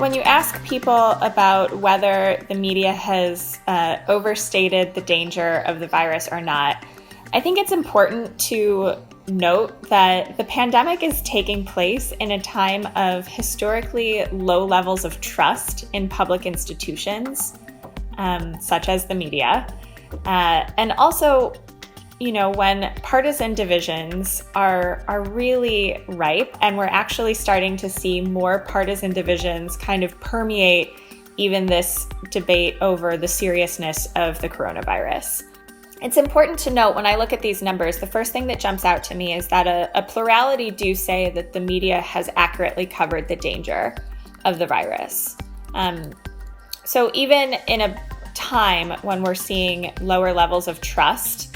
When you ask people about whether the media has overstated the danger of the virus or not, I think it's important to note that the pandemic is taking place in a time of historically low levels of trust in public institutions, such as the media. And also, when partisan divisions are really ripe, and we're actually starting to see more partisan divisions kind of permeate even this debate over the seriousness of the coronavirus. It's important to note when I look at these numbers, the first thing that jumps out to me is that a plurality do say that the media has accurately covered the danger of the virus. So even in a time when we're seeing lower levels of trust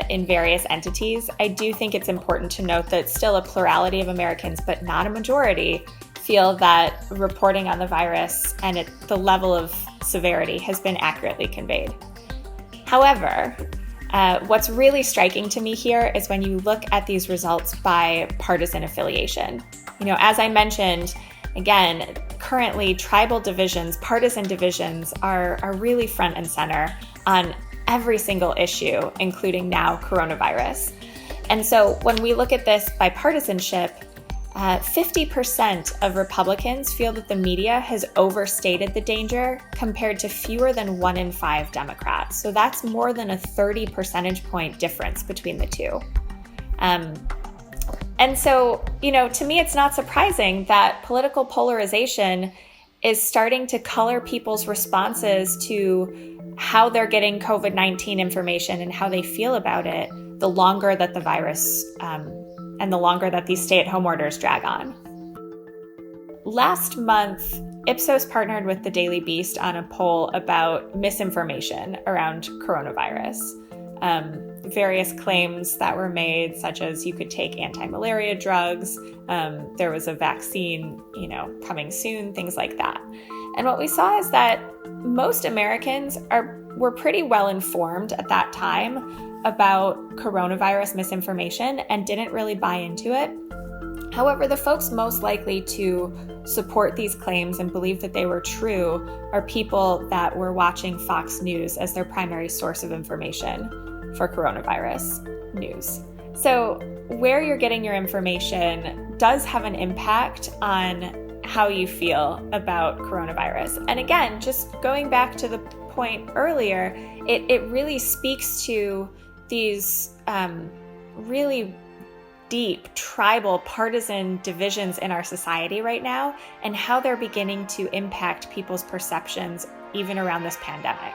in various entities, I do think it's important to note that still a plurality of Americans, but not a majority, feel that reporting on the virus and the level of severity has been accurately conveyed. However, what's really striking to me here is when you look at these results by partisan affiliation. As I mentioned, again, currently tribal divisions, partisan divisions are really front and center on every single issue, including now coronavirus. And so when we look at this by partisanship, 50% of Republicans feel that the media has overstated the danger compared to fewer than 1 in 5 Democrats. So that's more than a 30 percentage point difference between the two. And so, to me, it's not surprising that political polarization is starting to color people's responses to how they're getting COVID-19 information and how they feel about it the longer that the virus and the longer that these stay-at-home orders drag on. Last month, Ipsos partnered with the Daily Beast on a poll about misinformation around coronavirus. Various claims that were made, such as you could take anti-malaria drugs, there was a vaccine, coming soon, things like that. And what we saw is that most Americans were pretty well informed at that time about coronavirus misinformation and didn't really buy into it. However, the folks most likely to support these claims and believe that they were true are people that were watching Fox News as their primary source of information for coronavirus news. So where you're getting your information does have an impact on how you feel about coronavirus. And again, just going back to the point earlier, it really speaks to these really deep tribal partisan divisions in our society right now and how they're beginning to impact people's perceptions even around this pandemic.